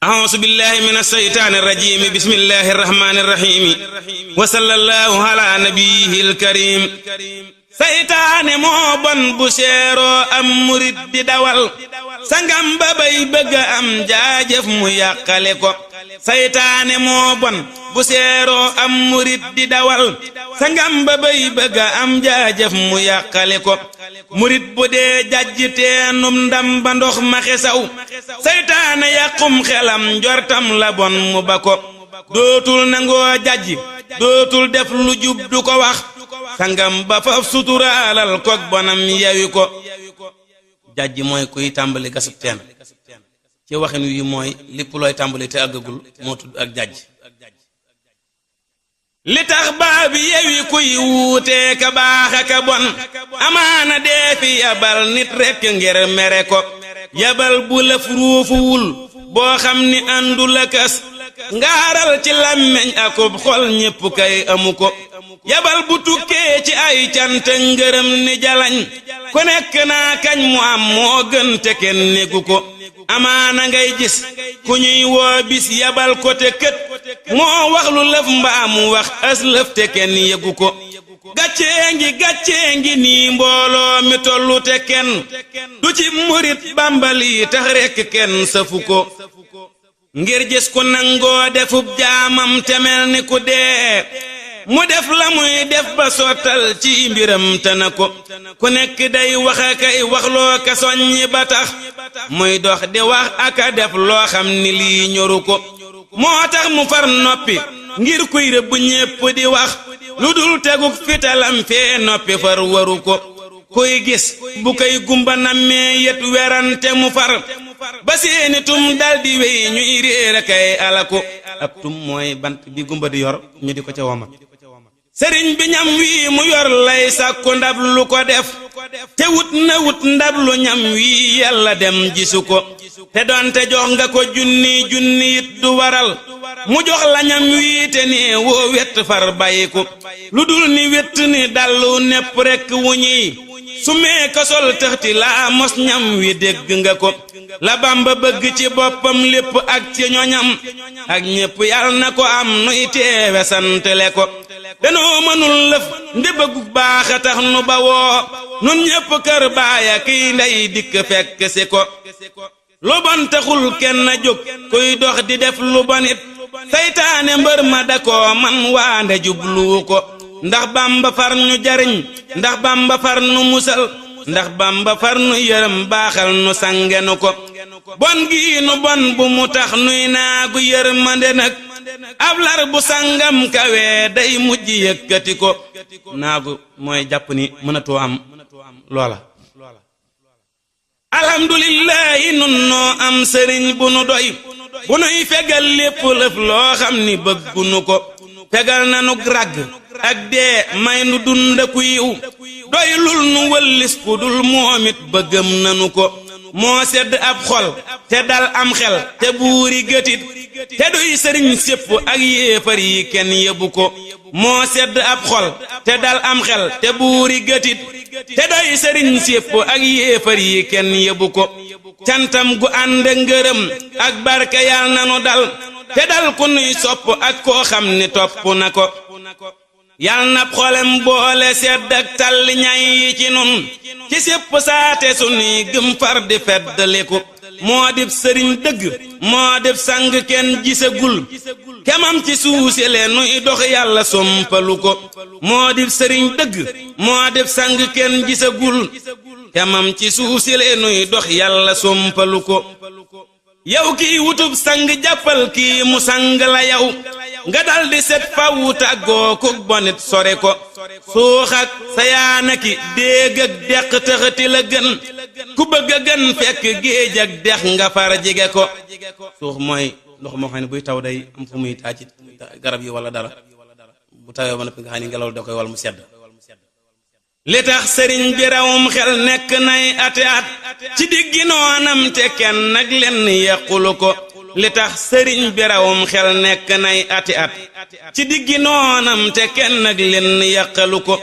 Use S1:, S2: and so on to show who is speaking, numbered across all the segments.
S1: أعوذ بالله من الشيطان الرجيم بسم الله الرحمن الرحيم وصلى الله على نبيه الكريم seytaane moo bon bu seeroo am murit di dawal sangam ba bay bëgga am jaajëf mu yàqale ko seytaane moo bon bu seeroo am murit di dawal sangam ba bay bëgga am jaajëf mu yàqale ko murit bu dee jajji teenum ndam ba ndox ma xesaw seytaane yàqum xelam njortam la bon mu ba ko dootul nangoo jajji dootul def lu jub du ko wax sangam ba faf suturaalal kok bonam yawi ko jajji mooy kuy tàmbali gasub teen ci waxin wi mooy lépp looy tàmbali te àggagul moo tudd ak jajj li tax baabi yawi kuy wuutee ka baax aka bon amaana dee fi yabal nit rekk ngir mere ko yabal bu lëf ruufuwul boo xam ni àndu la kas ngaaral ci làmmeñ akub xol ñépp kay amu ko yabal bu tukkee ci ay cant ngërëm ni jalañ ku nekk naa kañ mu am moo gën te kenn négu ko amaana ngay gis ku ñuy woo bis yabal ko te kët moo wax lu lëf mbaa mu wax as lëf te kenn yëgu ko gàccee ngi nii mbooloo mi tollu te kenn du ci murit bambali tax rekk kenn safu ko ngir gis ku nangoo defub jaamam te mel ni ku dee mu def la muy def ba sottal ci mbiram te na ko ku nekk day wax akay waxloo ka soññi ba tax muy dox di wax aka def loo xam ni lii ñoru ko moo tax mu far noppi ngir kuy rëbb ñépp di wax lu dul teguk fitalam fee noppi far waru ko kuy gis bu koy gumba nammee yet werante mu far ba seeni tum daldi wey ñuy réer akay alaku ab tum mooy bant bi gumba di yor ñu di ko ca womat sëriñ bi ñam wii mu yor lay sàkku ndab lu ko def te wut ndab lu ñam wii yàlla dem gisu ko te doonte jox nga ko junni it du waral mu jox la ñam wii te ni woo wett far bàyyi ko lu dul ni wett ni dallu nepp rekk wu ñuy su mee ko sol tëxti laa mos ñam wi dégg nga ko la Bamba bëgg ci boppam lépp ak ci ñoñam ak ñépp yal na ko am nuy teewe santale ko danoo mënul lëf nde bëggu baax a tax nu bawoo nun ñépp kër baaya kiy ndey dikk fekk si ko lu bon taxul kenn jóg kuy dox di def lu bonit seytaane mbër ma da koo man waande jubluwu ko ndax Bamba far ñu jariñ ndax Bamba far nu musal ndax Bamba far nu yërëm baaxal nu sangenu ko bon gii nu bon bu mu tax nuy naagu yërmande nag ab lar bu sangam kawee day mujj yëkkati ko naagu mooy jàpp ni mënatoo am loola alhamdulillahi nun noo am sëriñ bu nu doy bu nuy fegal lépp lëf loo xam ni bëggunu ko fegal nanu ràgg ak dee may nu dundaku yiw doy lul nu wëllis ku dul moomit bëggam nanu ko moo sedd ab xol te dal am xel te buuri gëtit te doy sëriñ sépp ak yéefar yi kenn yebu ko moo sedd ab xol te dal am xel te buuri gëtit te doy sëriñ sépp ak yéefar yi kenn yebu ko cantam gu ànd ngërëm ak barke yal nanu dal te dal ku nuy sopp ak koo xam ni topp na ko yal na xolem boole sedd ak talli ñay yi ci nun ci sépp saate sunuy gëm far di feddaliku moo dib sëriñ dëgg moo dib sang kenn gisagul kemam ci suusele nuy dox yàlla sompalu ko moo dib sëriñ dëgg moo dib sang kenn gisagul kemam ci suusele nuy dox yàlla sompalu ko yow kiy wutub sang jàppal kii mu sang la yow nga dal di set fawu tàggoo ku bonit sore ko suux ak sayaana ki déeg ak deq tëxati la gën ku bëgg a gën fekk géej ak dex nga far jige ko suux mooy ndox moo xam ne buy taw day am fu muy taa ci garab yi wala dara bu tawee ba noppi nga xam ne ngelaw da koy wal mu sedd li tax sëriñ bi rawum xel nekk nay ate at ci diggi noonam te kenn nag lenn yequlu ko li tax sëriñ bi rawum xel nekk nay ati at ci diggi noonam te kenn ak leen yàqalu ko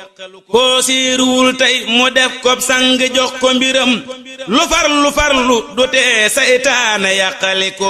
S1: koo siiruwul tey mu def ko sang jox ko mbiram lu farlu du tee saytaane yàqali ko